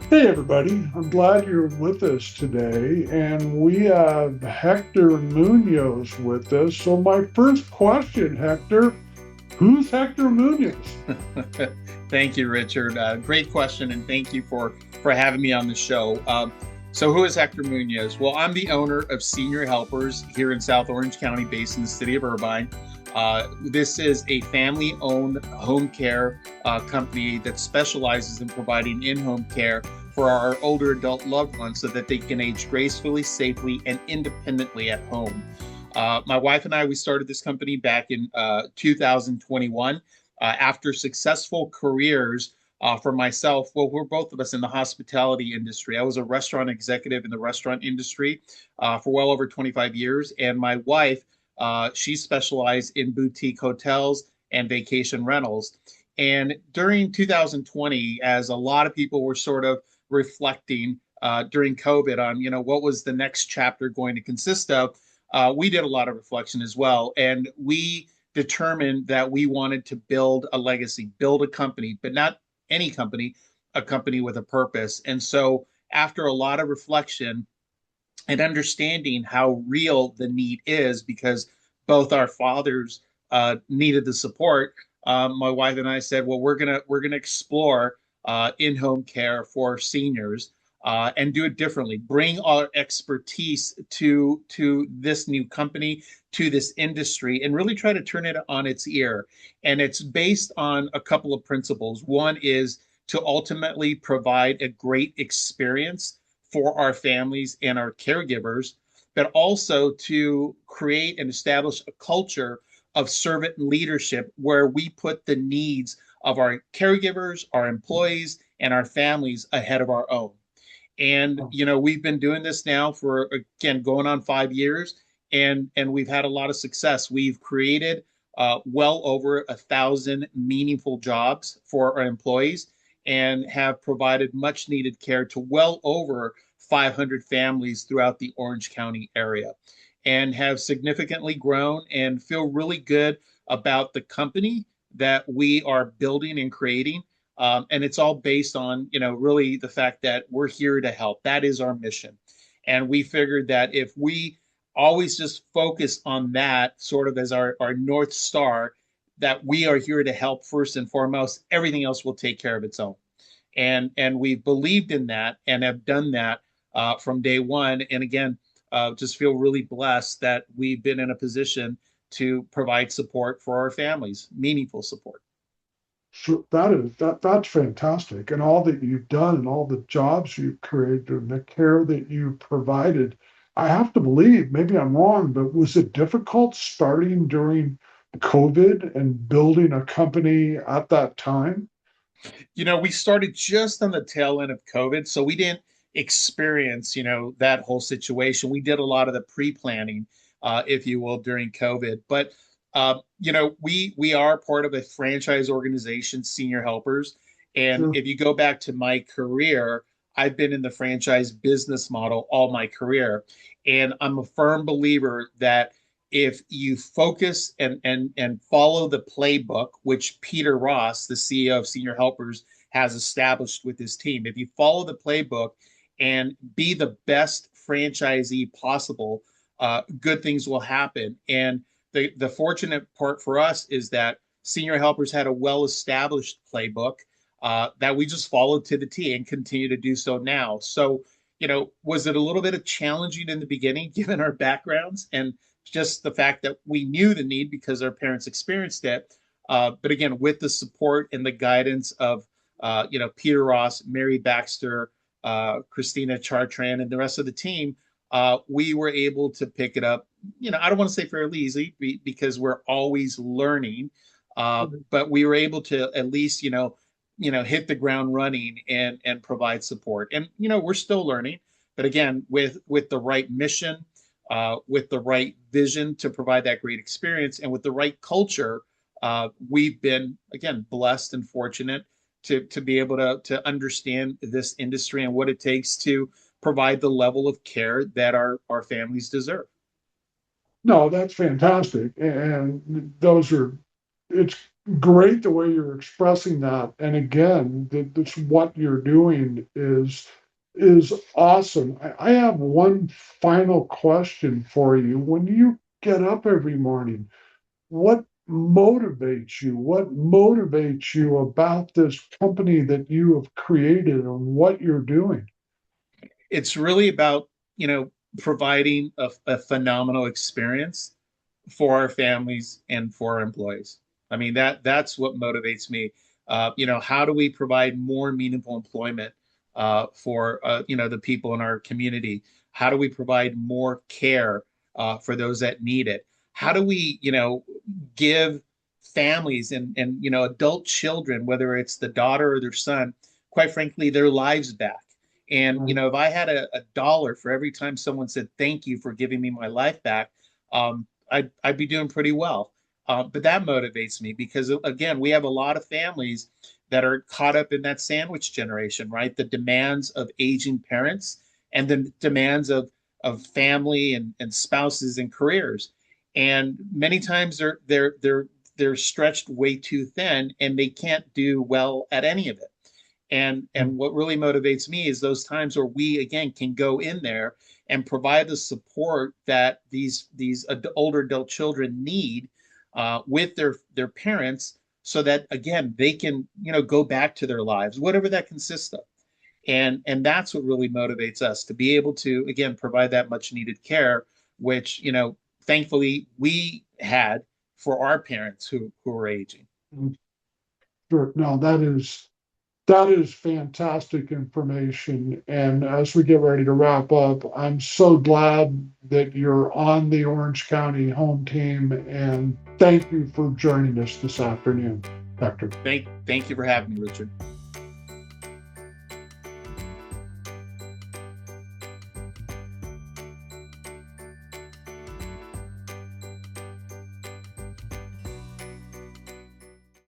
Hey, everybody. I'm glad you're with us today. And we have Hector Munoz with us. So, my first question, Hector, who's Hector Munoz? Thank you, Richard. Great question, and thank you for having me on the show. So, who is Hector Munoz? Well, I'm the owner of Senior Helpers here in South Orange County, based in the city of Irvine. This is a family-owned home care company that specializes in providing in-home care for our older adult loved ones, so that they can age gracefully, safely, and independently at home. My wife and I, we started this company back in 2021 after successful careers for myself. Well, we're both of us in the hospitality industry. I was a restaurant executive in the restaurant industry for well over 25 years. And my wife, she specialized in boutique hotels and vacation rentals. And during 2020, as a lot of people were sort of reflecting during COVID on, what was the next chapter going to consist of, we did a lot of reflection as well. And we determined that we wanted to build a legacy, build a company, but not any company, a company with a purpose. And so, after a lot of reflection and understanding how real the need is, because both our fathers needed the support, my wife and I said, well, we're gonna explore in-home care for seniors and do it differently. Bring our expertise to this new company, to this industry, and really try to turn it on its ear. And it's based on a couple of principles. One is to ultimately provide a great experience for our families and our caregivers, but also to create and establish a culture of servant leadership where we put the needs of our caregivers, our employees, and our families ahead of our own. And we've been doing this now for, again, going on 5 years, and we've had a lot of success. We've created well over 1,000 meaningful jobs for our employees, and have provided much needed care to well over 500 families throughout the Orange County area, and have significantly grown and feel really good about the company that we are building and creating. And it's all based on, really the fact that we're here to help. That is our mission. And we figured that if we always just focus on that sort of as our North Star, that we are here to help first and foremost, everything else will take care of its own. And we've believed in that and have done that from day one. And again, just feel really blessed that we've been in a position to provide support for our families, meaningful support. So that's fantastic. And all that you've done and all the jobs you've created and the care that you provided. I have to believe, maybe I'm wrong, but was it difficult starting during COVID and building a company at that time? We started just on the tail end of COVID, so we didn't experience, that whole situation. We did a lot of the pre-planning, if you will, during COVID. But we are part of a franchise organization, Senior Helpers, and Sure. if you go back to my career, I've been in the franchise business model all my career, and I'm a firm believer that if you focus and follow the playbook, which Peter Ross, the CEO of Senior Helpers, has established with his team, if you follow the playbook and be the best franchisee possible, good things will happen. And the fortunate part for us is that Senior Helpers had a well established playbook that we just followed to the T and continue to do so now. So, was it a little bit of challenging in the beginning, given our backgrounds and just the fact that we knew the need because our parents experienced it? But again, with the support and the guidance of, Peter Ross, Mary Baxter, Christina Chartrand, and the rest of the team, we were able to pick it up. I don't want to say fairly easy because we're always learning, but we were able to at least, hit the ground running and provide support. And we're still learning, but again, with the right mission, with the right vision to provide that great experience, and with the right culture, we've been again blessed and fortunate to be able to understand this industry and what it takes to provide the level of care that our families deserve. No, that's fantastic. And it's great the way you're expressing that. And again, that's what you're doing is awesome. I have one final question for you. When you get up every morning, what motivates you? What motivates you about this company that you have created and what you're doing? It's really about, providing a phenomenal experience for our families and for our employees. I mean, that's what motivates me. How do we provide more meaningful employment for the people in our community? How do we provide more care for those that need it? How do we, give families and adult children, whether it's the daughter or their son, quite frankly, their lives back? And Right. if I had a dollar for every time someone said thank you for giving me my life back, I'd be doing pretty well. But that motivates me because, again, we have a lot of families that are caught up in that sandwich generation, right? The demands of aging parents and the demands of family and spouses and careers. And many times they're stretched way too thin and they can't do well at any of it. And what really motivates me is those times where we again can go in there and provide the support that these older adult children need with their parents, so that again they can go back to their lives, whatever that consists of. And that's what really motivates us to be able to again provide that much needed care, which thankfully we had for our parents who are aging. Sure. No, that is fantastic information. And as we get ready to wrap up, I'm so glad that you're on the Orange County home team. And thank you for joining us this afternoon, Hector. Thank you for having me, Richard.